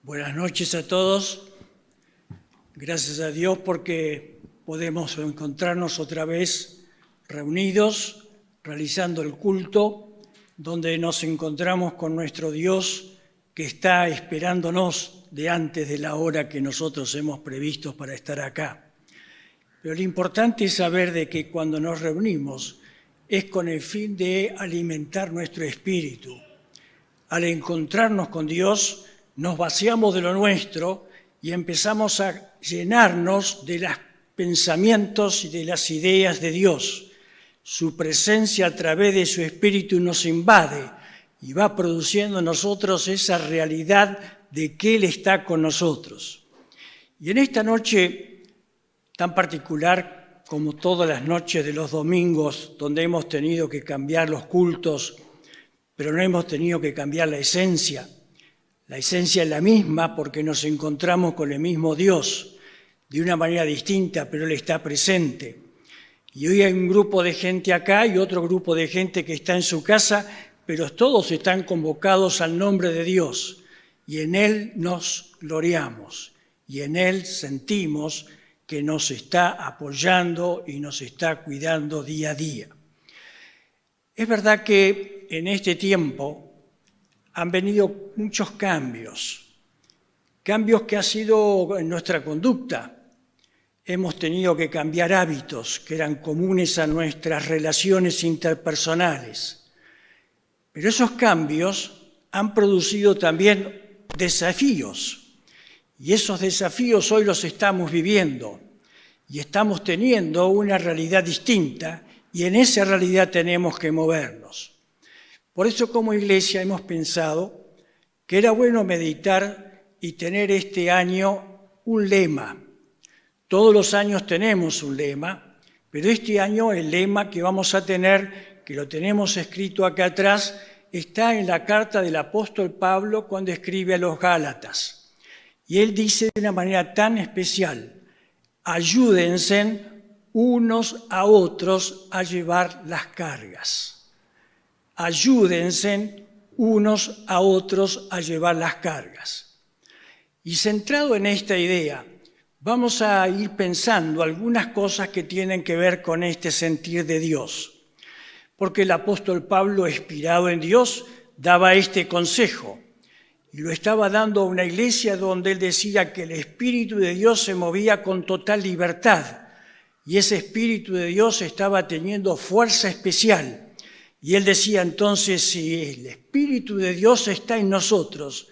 Buenas noches a todos. Gracias a Dios porque podemos encontrarnos otra vez reunidos, realizando el culto, donde nos encontramos con nuestro Dios que está esperándonos de antes de la hora que nosotros hemos previsto para estar acá. Pero lo importante es saber de que cuando nos reunimos es con el fin de alimentar nuestro espíritu. Al encontrarnos con Dios, nos vaciamos de lo nuestro y empezamos a llenarnos de los pensamientos y de las ideas de Dios. Su presencia a través de su espíritu nos invade y va produciendo en nosotros esa realidad de que Él está con nosotros. Y en esta noche tan particular, como todas las noches de los domingos, donde hemos tenido que cambiar los cultos, pero no hemos tenido que cambiar la esencia. La esencia es la misma porque nos encontramos con el mismo Dios, de una manera distinta, pero Él está presente. Y hoy hay un grupo de gente acá y otro grupo de gente que está en su casa, pero todos están convocados al nombre de Dios. Y en Él nos gloriamos, y en Él sentimos que nos está apoyando y nos está cuidando día a día. Es verdad que en este tiempo han venido muchos cambios que han sido en nuestra conducta. Hemos tenido que cambiar hábitos que eran comunes a nuestras relaciones interpersonales. Pero esos cambios han producido también desafíos. Y esos desafíos hoy los estamos viviendo. Y estamos teniendo una realidad distinta y en esa realidad tenemos que movernos. Por eso como iglesia hemos pensado que era bueno meditar y tener este año un lema. Todos los años tenemos un lema, pero este año el lema que vamos a tener, que lo tenemos escrito acá atrás, está en la carta del apóstol Pablo cuando escribe a los Gálatas. Y él dice de una manera tan especial: ayúdense unos a otros a llevar las cargas. Ayúdense unos a otros a llevar las cargas. Y centrado en esta idea, vamos a ir pensando algunas cosas que tienen que ver con este sentir de Dios. Porque el apóstol Pablo, inspirado en Dios, daba este consejo. Y lo estaba dando a una iglesia donde él decía que el Espíritu de Dios se movía con total libertad. Y ese Espíritu de Dios estaba teniendo fuerza especial. Y él decía entonces, si el Espíritu de Dios está en nosotros,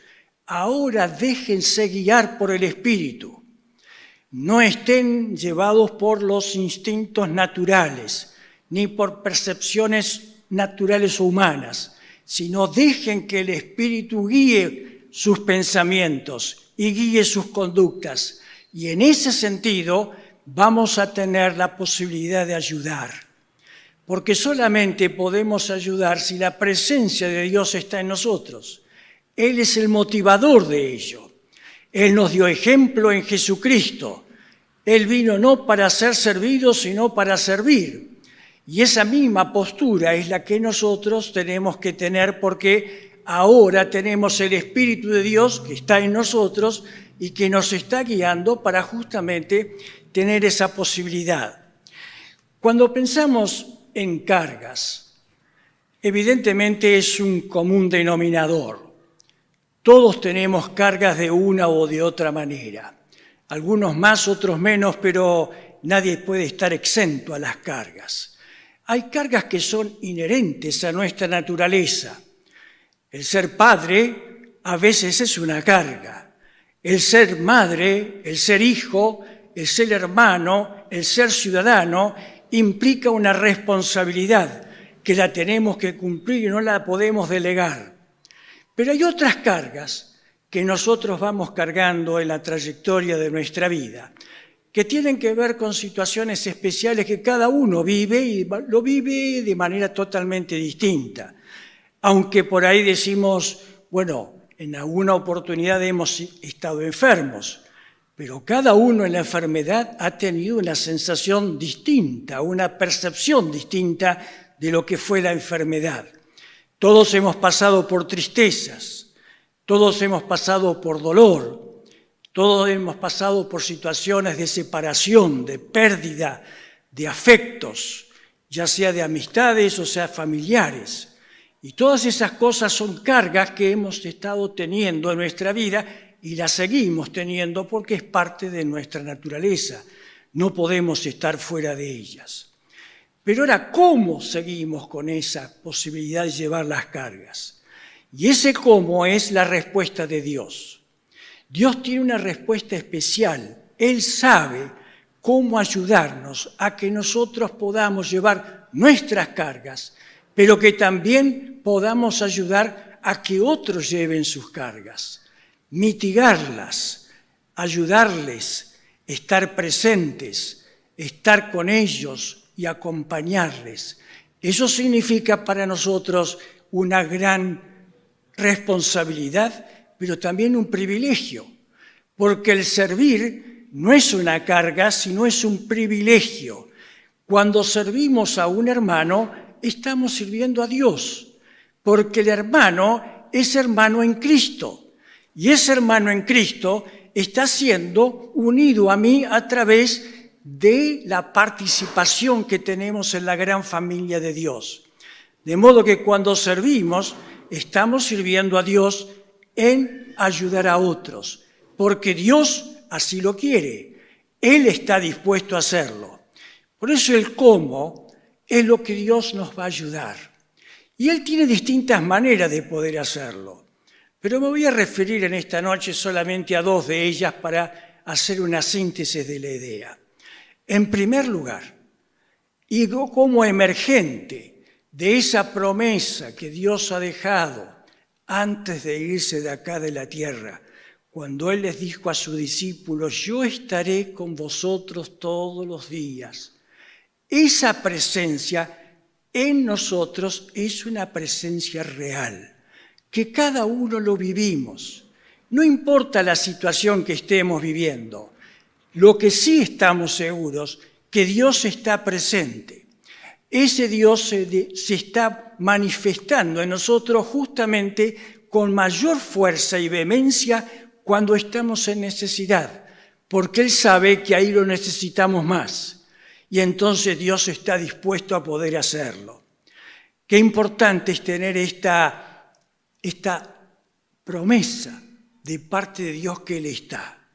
ahora déjense guiar por el Espíritu. No estén llevados por los instintos naturales, ni por percepciones naturales o humanas, sino dejen que el Espíritu guíe sus pensamientos y guíe sus conductas. Y en ese sentido vamos a tener la posibilidad de ayudar. Porque solamente podemos ayudar si la presencia de Dios está en nosotros. Él es el motivador de ello. Él nos dio ejemplo en Jesucristo. Él vino no para ser servido, sino para servir. Y esa misma postura es la que nosotros tenemos que tener porque ahora tenemos el Espíritu de Dios que está en nosotros y que nos está guiando para justamente tener esa posibilidad. Cuando pensamos en cargas, evidentemente es un común denominador. Todos tenemos cargas de una o de otra manera. Algunos más, otros menos, pero nadie puede estar exento a las cargas. Hay cargas que son inherentes a nuestra naturaleza. El ser padre a veces es una carga. El ser madre, el ser hijo, el ser hermano, el ser ciudadano, implica una responsabilidad que la tenemos que cumplir y no la podemos delegar. Pero hay otras cargas que nosotros vamos cargando en la trayectoria de nuestra vida, que tienen que ver con situaciones especiales que cada uno vive y lo vive de manera totalmente distinta. Aunque por ahí decimos, bueno, en alguna oportunidad hemos estado enfermos, pero cada uno en la enfermedad ha tenido una sensación distinta, una percepción distinta de lo que fue la enfermedad. Todos hemos pasado por tristezas, Todos hemos pasado por dolor, todos hemos pasado por situaciones de separación, de pérdida, de afectos, ya sea de amistades o sea familiares. Y todas esas cosas son cargas que hemos estado teniendo en nuestra vida y las seguimos teniendo porque es parte de nuestra naturaleza. No podemos estar fuera de ellas. Pero ahora, ¿cómo seguimos con esa posibilidad de llevar las cargas? Y ese cómo es la respuesta de Dios. Dios tiene una respuesta especial. Él sabe cómo ayudarnos a que nosotros podamos llevar nuestras cargas, pero que también podamos ayudar a que otros lleven sus cargas, mitigarlas, ayudarles, estar presentes, estar con ellos y acompañarles. Eso significa para nosotros una gran responsabilidad, pero también un privilegio, porque el servir no es una carga, sino es un privilegio. Cuando servimos a un hermano, estamos sirviendo a Dios, porque el hermano es hermano en Cristo, y ese hermano en Cristo está siendo unido a mí a través de la participación que tenemos en la gran familia de Dios. De modo que cuando servimos, estamos sirviendo a Dios en ayudar a otros, porque Dios así lo quiere. Él está dispuesto a hacerlo. Por eso el cómo es lo que Dios nos va a ayudar. Y Él tiene distintas maneras de poder hacerlo. Pero me voy a referir en esta noche solamente a dos de ellas para hacer una síntesis de la idea. En primer lugar, y como emergente de esa promesa que Dios ha dejado antes de irse de acá de la tierra, cuando Él les dijo a sus discípulos, yo estaré con vosotros todos los días. Esa presencia en nosotros es una presencia real, que cada uno lo vivimos. No importa la situación que estemos viviendo, lo que sí estamos seguros, que Dios está presente. Ese Dios se está manifestando en nosotros justamente con mayor fuerza y vehemencia cuando estamos en necesidad, porque Él sabe que ahí lo necesitamos más. Y entonces Dios está dispuesto a poder hacerlo. Qué importante es tener esta promesa de parte de Dios que Él está.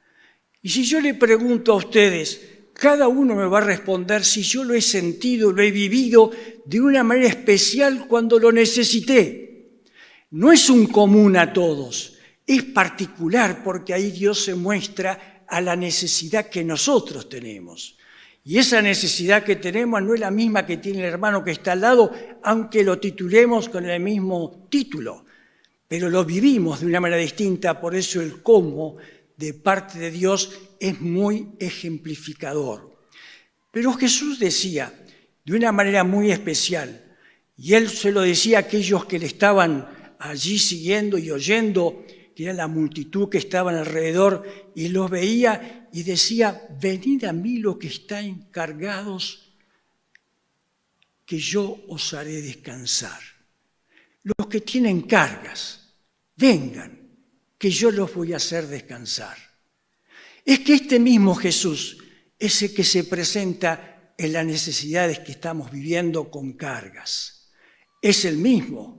Y si yo le pregunto a ustedes, cada uno me va a responder si yo lo he sentido, lo he vivido de una manera especial cuando lo necesité. No es un común a todos, es particular porque ahí Dios se muestra a la necesidad que nosotros tenemos. Y esa necesidad que tenemos no es la misma que tiene el hermano que está al lado, aunque lo titulemos con el mismo título. Pero lo vivimos de una manera distinta, por eso el cómo de parte de Dios es muy ejemplificador. Pero Jesús decía de una manera muy especial, y Él se lo decía a aquellos que le estaban allí siguiendo y oyendo, que era la multitud que estaban alrededor, y los veía y decía, venid a mí los que estáis cargados, que yo os haré descansar. Los que tienen cargas, vengan, que yo los voy a hacer descansar. Es que este mismo Jesús es el que se presenta en las necesidades que estamos viviendo con cargas. Es el mismo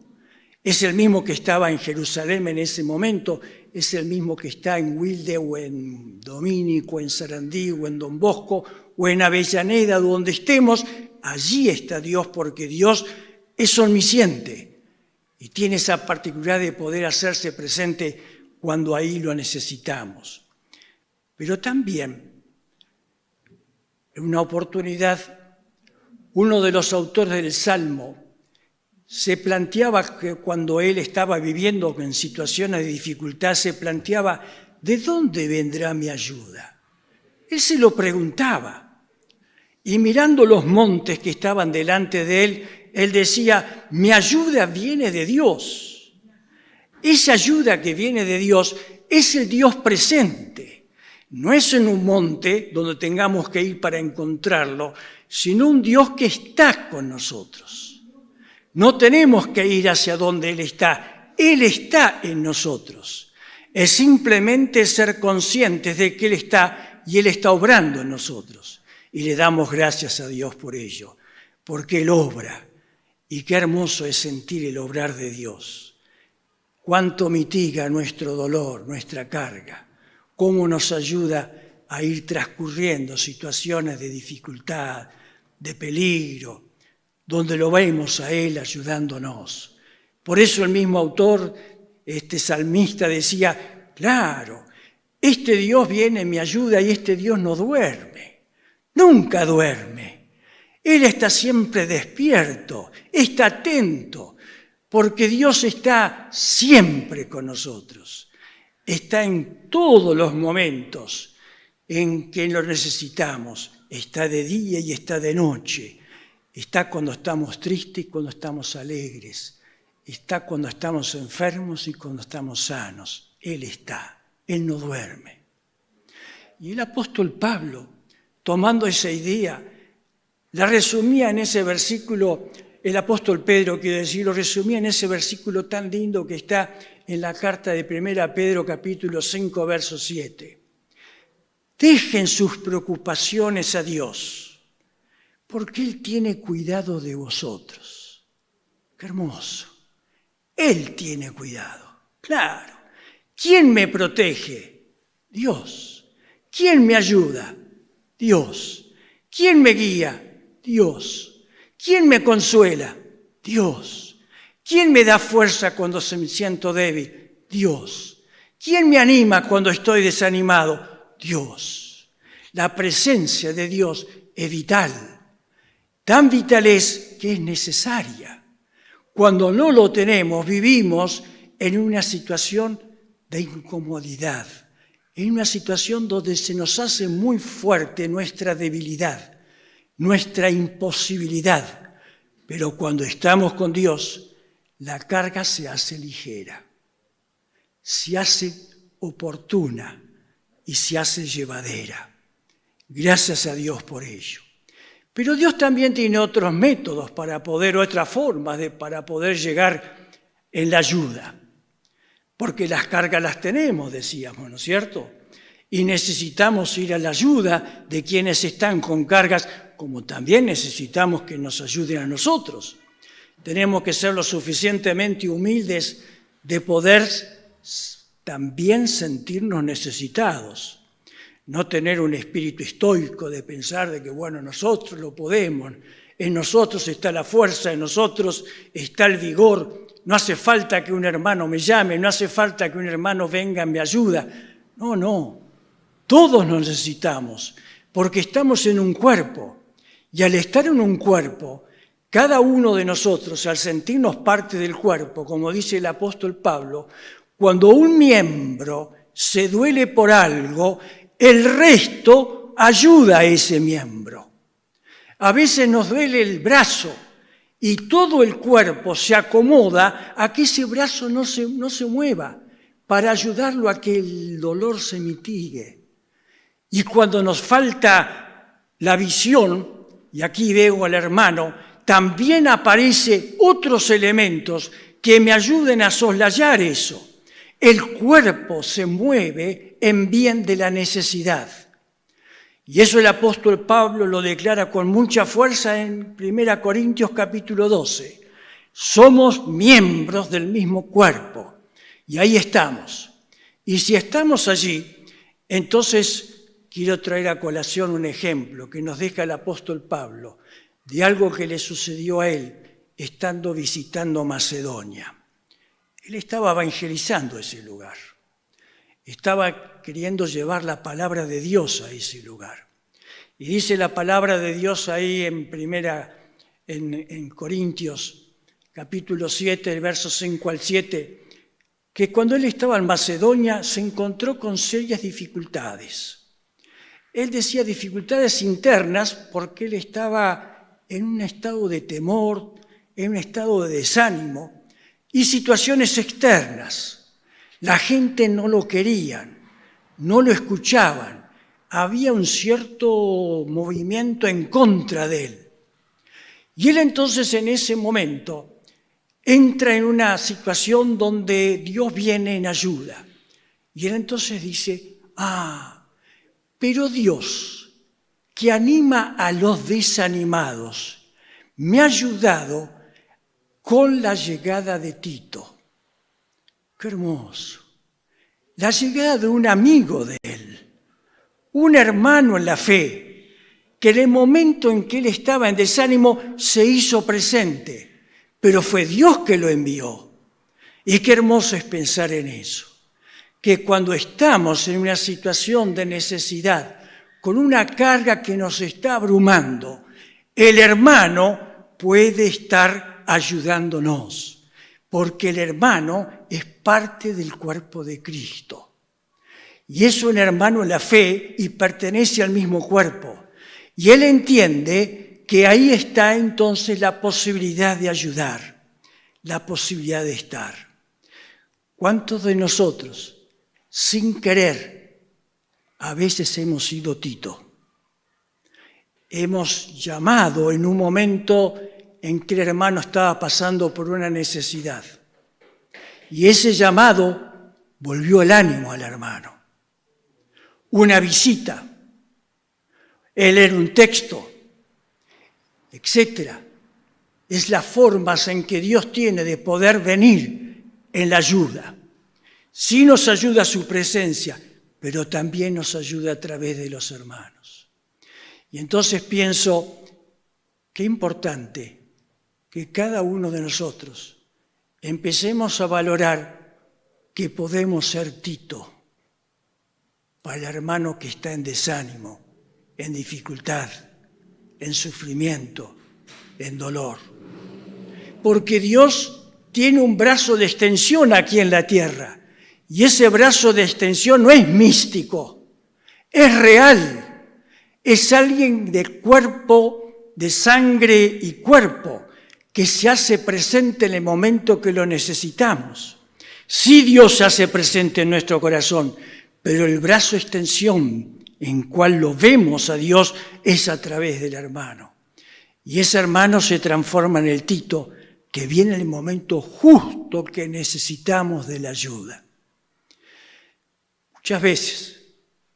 que estaba en Jerusalén en ese momento, es el mismo que está en Wilde o en Domínico, en Sarandí o en Don Bosco o en Avellaneda, donde estemos, allí está Dios porque Dios es omnisciente y tiene esa particularidad de poder hacerse presente cuando ahí lo necesitamos. Pero también, en una oportunidad, uno de los autores del Salmo se planteaba que cuando él estaba viviendo en situaciones de dificultad, se planteaba, ¿de dónde vendrá mi ayuda? Él se lo preguntaba. Y mirando los montes que estaban delante de él, él decía, mi ayuda viene de Dios. Esa ayuda que viene de Dios es el Dios presente. No es en un monte donde tengamos que ir para encontrarlo, sino un Dios que está con nosotros. No tenemos que ir hacia donde Él está en nosotros. Es simplemente ser conscientes de que Él está y Él está obrando en nosotros. Y le damos gracias a Dios por ello, porque Él obra. Y qué hermoso es sentir el obrar de Dios. Cuánto mitiga nuestro dolor, nuestra carga. Cómo nos ayuda a ir transcurriendo situaciones de dificultad, de peligro, donde lo vemos a Él ayudándonos. Por eso el mismo autor, este salmista, decía, claro, este Dios viene, me ayuda y este Dios no duerme, nunca duerme. Él está siempre despierto, está atento, porque Dios está siempre con nosotros. Está en todos los momentos en que lo necesitamos. Está de día y está de noche. Está cuando estamos tristes y cuando estamos alegres. Está cuando estamos enfermos y cuando estamos sanos. Él está, Él no duerme. Y el apóstol Pablo, tomando esa idea, la resumía en ese versículo, el apóstol Pedro, quiero decir, lo resumía en ese versículo tan lindo que está en la carta de 1 Pedro, capítulo 5, verso 7. Dejen sus preocupaciones a Dios, porque Él tiene cuidado de vosotros. ¡Qué hermoso! Él tiene cuidado, claro. ¿Quién me protege? Dios. ¿Quién me ayuda? Dios. ¿Quién me guía? Dios. ¿Quién me consuela? Dios. ¿Quién me da fuerza cuando me siento débil? Dios. ¿Quién me anima cuando estoy desanimado? Dios. La presencia de Dios es vital. Tan vital es que es necesaria. Cuando no lo tenemos, vivimos en una situación de incomodidad, en una situación donde se nos hace muy fuerte nuestra debilidad, nuestra imposibilidad. Pero cuando estamos con Dios, la carga se hace ligera, se hace oportuna y se hace llevadera. Gracias a Dios por ello. Pero Dios también tiene otros métodos otras formas para poder llegar en la ayuda. Porque las cargas las tenemos, decíamos, ¿no es cierto? Y necesitamos ir a la ayuda de quienes están con cargas, como también necesitamos que nos ayuden a nosotros. Tenemos que ser lo suficientemente humildes de poder también sentirnos necesitados. No tener un espíritu estoico de pensar de que, bueno, nosotros lo podemos, en nosotros está la fuerza, en nosotros está el vigor, no hace falta que un hermano me llame, no hace falta que un hermano venga y me ayuda. No, todos nos necesitamos, porque estamos en un cuerpo, y al estar en un cuerpo, cada uno de nosotros, al sentirnos parte del cuerpo, como dice el apóstol Pablo, cuando un miembro se duele por algo, el resto ayuda a ese miembro. A veces nos duele el brazo y todo el cuerpo se acomoda a que ese brazo no se mueva para ayudarlo a que el dolor se mitigue. Y cuando nos falta la visión, y aquí veo al hermano, también aparecen otros elementos que me ayuden a soslayar eso. El cuerpo se mueve en bien de la necesidad. Y eso el apóstol Pablo lo declara con mucha fuerza en 1 Corintios capítulo 12. Somos miembros del mismo cuerpo. Y ahí estamos. Y si estamos allí, entonces quiero traer a colación un ejemplo que nos deja el apóstol Pablo de algo que le sucedió a él estando visitando Macedonia. Él estaba evangelizando ese lugar. Estaba queriendo llevar la palabra de Dios a ese lugar. Y dice la palabra de Dios ahí en Corintios, capítulo 7, versos 5 al 7, que cuando él estaba en Macedonia se encontró con serias dificultades. Él decía dificultades internas porque él estaba en un estado de temor, en un estado de desánimo, y situaciones externas. La gente no lo querían, no lo escuchaban. Había un cierto movimiento en contra de él. Y él entonces en ese momento entra en una situación donde Dios viene en ayuda. Y él entonces dice, pero Dios, que anima a los desanimados, me ha ayudado con la llegada de Tito. ¡Qué hermoso! La llegada de un amigo de él, un hermano en la fe, que en el momento en que él estaba en desánimo se hizo presente, pero fue Dios que lo envió. Y qué hermoso es pensar en eso, que cuando estamos en una situación de necesidad, con una carga que nos está abrumando, el hermano puede estar ayudándonos, porque el hermano es parte del cuerpo de Cristo. Y es un hermano en la fe y pertenece al mismo cuerpo. Y él entiende que ahí está entonces la posibilidad de ayudar, la posibilidad de estar. ¿Cuántos de nosotros, sin querer, a veces hemos sido Tito? Hemos llamado en un momento en que el hermano estaba pasando por una necesidad. Y ese llamado volvió el ánimo al hermano. Una visita, el leer un texto, etc. Es las formas en que Dios tiene de poder venir en la ayuda. Sí nos ayuda su presencia, pero también nos ayuda a través de los hermanos. Y entonces pienso, qué importante que cada uno de nosotros empecemos a valorar que podemos ser Tito para el hermano que está en desánimo, en dificultad, en sufrimiento, en dolor. Porque Dios tiene un brazo de extensión aquí en la tierra, y ese brazo de extensión no es místico, es real. Es alguien de cuerpo, de sangre y cuerpo, que se hace presente en el momento que lo necesitamos. Sí, Dios se hace presente en nuestro corazón, pero el brazo de extensión en cual lo vemos a Dios es a través del hermano. Y ese hermano se transforma en el Tito, que viene en el momento justo que necesitamos de la ayuda. Muchas veces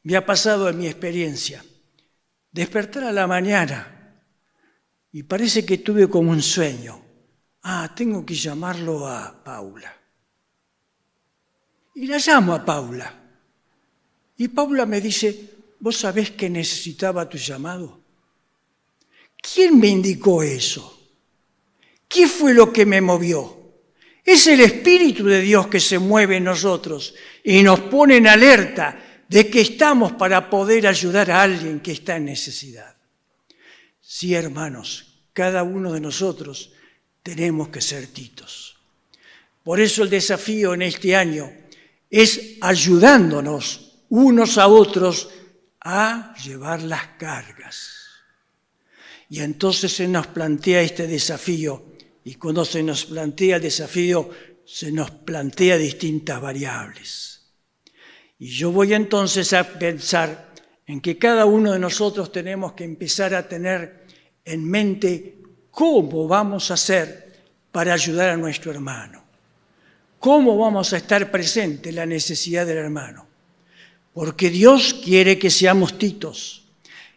me ha pasado en mi experiencia despertar a la mañana y parece que tuve como un sueño. Tengo que llamarlo a Paula. Y la llamo a Paula. Y Paula me dice, ¿vos sabés que necesitaba tu llamado? ¿Quién me indicó eso? ¿Qué fue lo que me movió? Es el Espíritu de Dios que se mueve en nosotros y nos pone en alerta de que estamos para poder ayudar a alguien que está en necesidad. Sí, hermanos, cada uno de nosotros tenemos que ser Titos. Por eso el desafío en este año es ayudándonos unos a otros a llevar las cargas. Y entonces se nos plantea este desafío, y cuando se nos plantea el desafío, se nos plantea distintas variables. Y yo voy entonces a pensar en que cada uno de nosotros tenemos que empezar a tener en mente cómo vamos a hacer para ayudar a nuestro hermano. Cómo vamos a estar presentes en la necesidad del hermano. Porque Dios quiere que seamos Titos,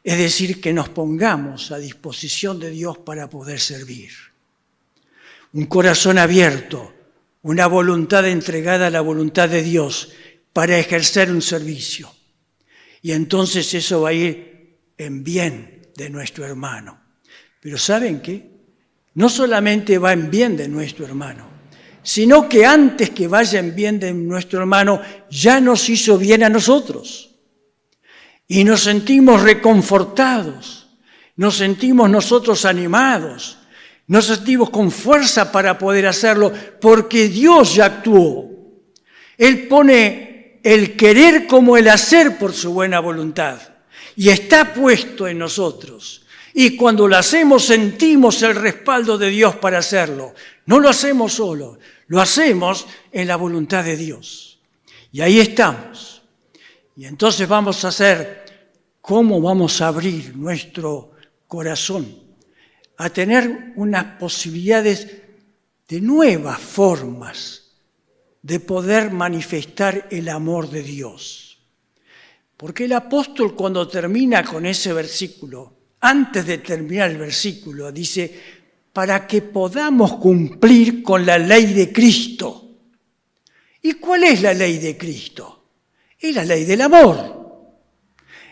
es decir, que nos pongamos a disposición de Dios para poder servir. Un corazón abierto, una voluntad entregada a la voluntad de Dios para ejercer un servicio. Y entonces eso va a ir en bien de nuestro hermano. Pero ¿saben qué? No solamente va en bien de nuestro hermano, sino que antes que vaya en bien de nuestro hermano, ya nos hizo bien a nosotros. Y nos sentimos reconfortados, nos sentimos nosotros animados, nos sentimos con fuerza para poder hacerlo, porque Dios ya actuó. Él pone el querer como el hacer por su buena voluntad, y está puesto en nosotros. Y cuando lo hacemos sentimos el respaldo de Dios para hacerlo. No lo hacemos solo, lo hacemos en la voluntad de Dios. Y ahí estamos. Y entonces vamos a hacer, ¿cómo vamos a abrir nuestro corazón? A tener unas posibilidades de nuevas formas de poder manifestar el amor de Dios. Porque el apóstol, cuando termina con ese versículo, antes de terminar el versículo, dice, para que podamos cumplir con la ley de Cristo. ¿Y cuál es la ley de Cristo? Es la ley del amor.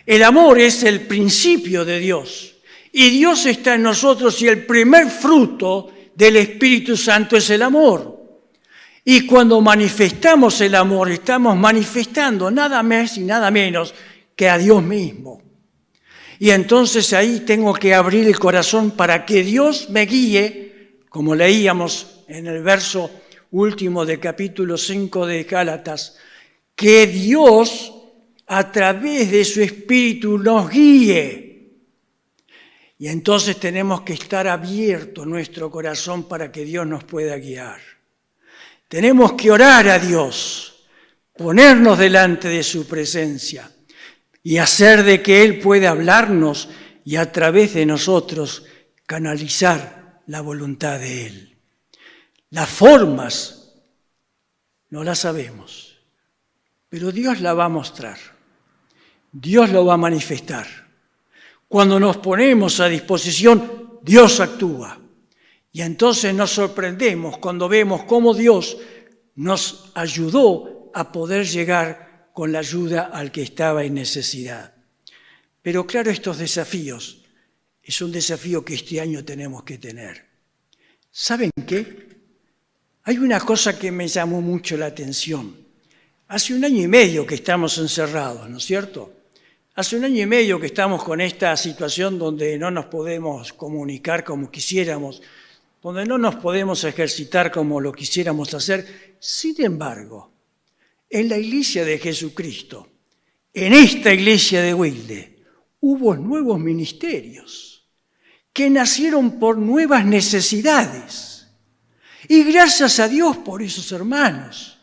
El amor es el principio de Dios. Y Dios está en nosotros y el primer fruto del Espíritu Santo es el amor. Y cuando manifestamos el amor, estamos manifestando nada más y nada menos que a Dios mismo. Y entonces ahí tengo que abrir el corazón para que Dios me guíe, como leíamos en el verso último del capítulo 5 de Gálatas, que Dios a través de su Espíritu nos guíe. Y entonces tenemos que estar abierto nuestro corazón para que Dios nos pueda guiar. Tenemos que orar a Dios, ponernos delante de su presencia y hacer de que Él pueda hablarnos y a través de nosotros canalizar la voluntad de Él. Las formas no las sabemos, pero Dios la va a mostrar. Dios lo va a manifestar. Cuando nos ponemos a disposición, Dios actúa. Y entonces nos sorprendemos cuando vemos cómo Dios nos ayudó a poder llegar con la ayuda al que estaba en necesidad. Pero claro, estos desafíos es un desafío que este año tenemos que tener. ¿Saben qué? Hay una cosa que me llamó mucho la atención. Hace 1 año y medio que estamos encerrados, ¿no es cierto? Hace 1 año y medio que estamos con esta situación donde no nos podemos comunicar como quisiéramos, donde no nos podemos ejercitar como lo quisiéramos hacer. Sin embargo, en la iglesia de Jesucristo, en esta iglesia de Wilde, hubo nuevos ministerios que nacieron por nuevas necesidades. Y gracias a Dios por esos hermanos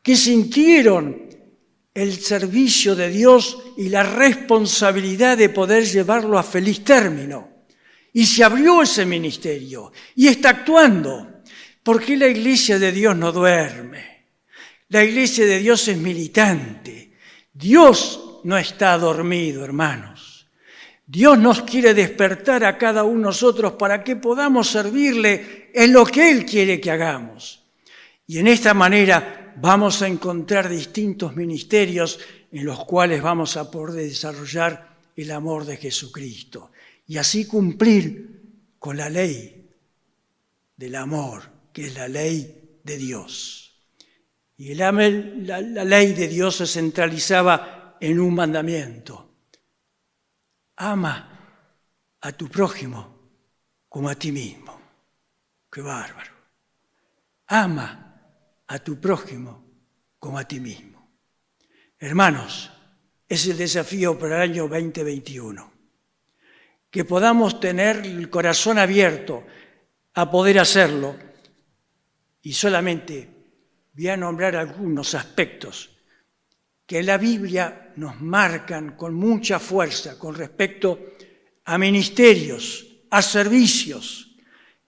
que sintieron el servicio de Dios y la responsabilidad de poder llevarlo a feliz término. Y se abrió ese ministerio y está actuando, porque la iglesia de Dios no duerme. La iglesia de Dios es militante. Dios no está dormido, hermanos. Dios nos quiere despertar a cada uno de nosotros para que podamos servirle en lo que Él quiere que hagamos. Y en esta manera vamos a encontrar distintos ministerios en los cuales vamos a poder desarrollar el amor de Jesucristo y así cumplir con la ley del amor, que es la ley de Dios. Y la ley de Dios se centralizaba en un mandamiento: ama a tu prójimo como a ti mismo. ¡Qué bárbaro! Ama a tu prójimo como a ti mismo. Hermanos, es el desafío para el año 2021. Que podamos tener el corazón abierto a poder hacerlo. Y solamente voy a nombrar algunos aspectos que la Biblia nos marcan con mucha fuerza con respecto a ministerios, a servicios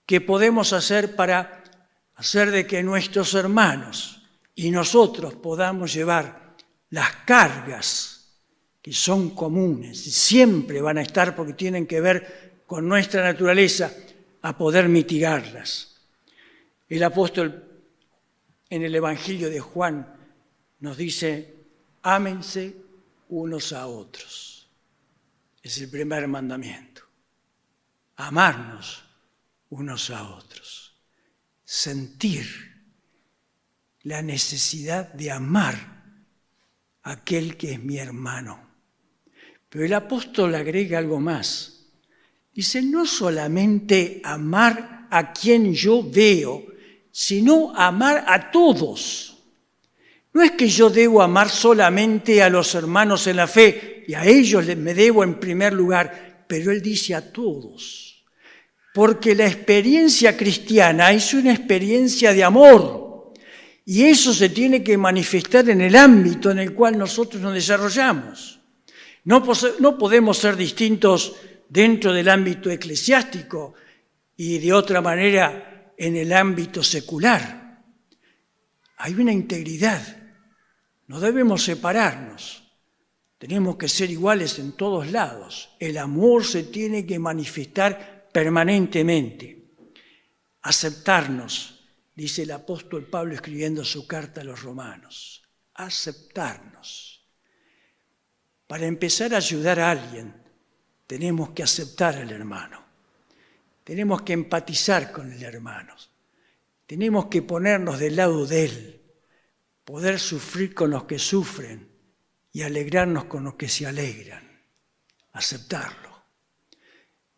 que podemos hacer para hacer de que nuestros hermanos y nosotros podamos llevar las cargas que son comunes y siempre van a estar porque tienen que ver con nuestra naturaleza, a poder mitigarlas. El apóstol en el Evangelio de Juan nos dice: ámense unos a otros. Es el primer mandamiento. Amarnos unos a otros. Sentir la necesidad de amar a aquel que es mi hermano. Pero el apóstol agrega algo más. Dice, no solamente amar a quien yo veo, sino amar a todos. No es que yo debo amar solamente a los hermanos en la fe, y a ellos me debo en primer lugar, pero él dice a todos. Porque la experiencia cristiana es una experiencia de amor, y eso se tiene que manifestar en el ámbito en el cual nosotros nos desarrollamos. No podemos ser distintos dentro del ámbito eclesiástico y de otra manera en el ámbito secular. hay una integridad. No debemos separarnos. Tenemos que ser iguales en todos lados. El amor se tiene que manifestar permanentemente. Aceptarnos, dice el apóstol Pablo escribiendo su carta a los romanos. Aceptarnos. Para empezar a ayudar a alguien, tenemos que aceptar al hermano. Tenemos que empatizar con el hermano. Tenemos que ponernos del lado de él, poder sufrir con los que sufren y alegrarnos con los que se alegran. Aceptarlo.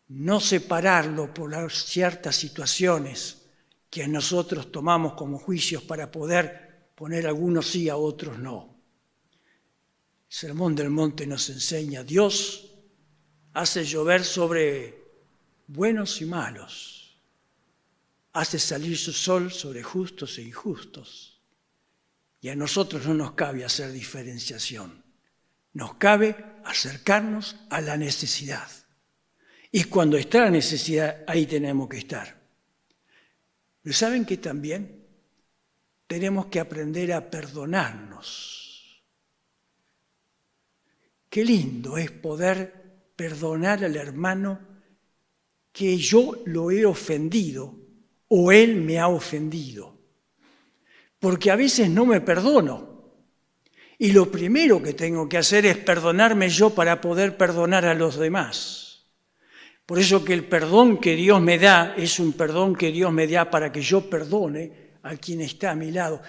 No separarlo por ciertas situaciones que nosotros tomamos como juicios para poder poner a algunos sí, a otros no. El Sermón del Monte nos enseña, Dios hace llover sobre buenos y malos, hace salir su sol sobre justos e injustos. Y a nosotros no nos cabe hacer diferenciación, nos cabe acercarnos a la necesidad. Y cuando está la necesidad, ahí tenemos que estar. Pero ¿saben que también tenemos que aprender a perdonarnos? Qué lindo es poder perdonar al hermano que yo lo he ofendido o él me ha ofendido. Porque a veces no me perdono. Y lo primero que tengo que hacer es perdonarme yo para poder perdonar a los demás. Por eso que el perdón que Dios me da es un perdón que Dios me da para que yo perdone a quien está a mi lado.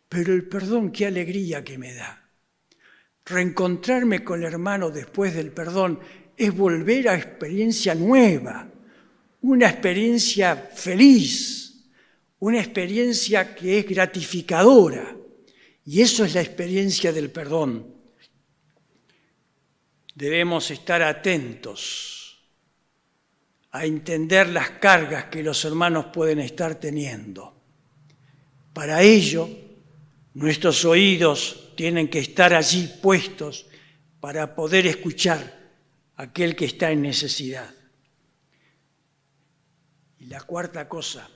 Pero el perdón, qué alegría que me da. Reencontrarme con el hermano después del perdón es volver a experiencia nueva, una experiencia feliz, una experiencia que es gratificadora. Y eso es la experiencia del perdón. Debemos estar atentos a entender las cargas que los hermanos pueden estar teniendo. Para ello, nuestros oídos tienen que estar allí puestos para poder escuchar a aquel que está en necesidad. Y la cuarta cosa,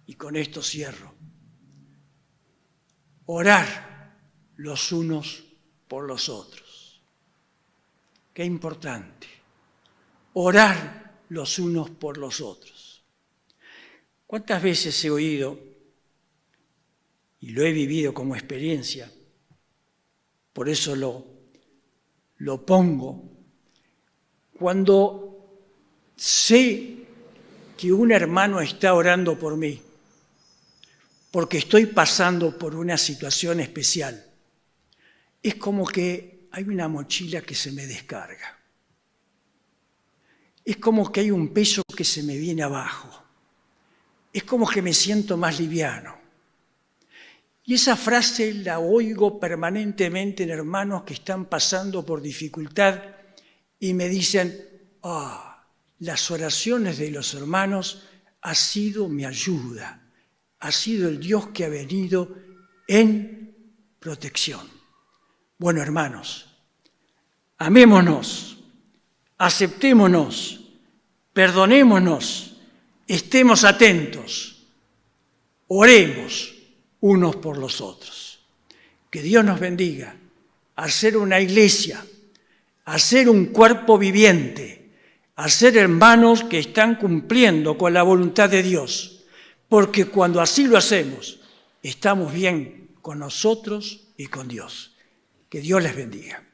y con esto cierro, orar los unos por los otros. Qué importante, orar los unos por los otros. ¿Cuántas veces he oído, y lo he vivido como experiencia, por eso lo pongo, cuando sé que un hermano está orando por mí, porque estoy pasando por una situación especial, es como que hay una mochila que se me descarga. Es como que hay un peso que se me viene abajo. Es como que me siento más liviano. Y esa frase la oigo permanentemente en hermanos que están pasando por dificultad y me dicen, las oraciones de los hermanos ha sido mi ayuda, ha sido el Dios que ha venido en protección. Bueno, hermanos, amémonos, aceptémonos, perdonémonos, estemos atentos, oremos unos por los otros. Que Dios nos bendiga a ser una iglesia, a ser un cuerpo viviente, a ser hermanos que están cumpliendo con la voluntad de Dios, porque cuando así lo hacemos, estamos bien con nosotros y con Dios. Que Dios les bendiga.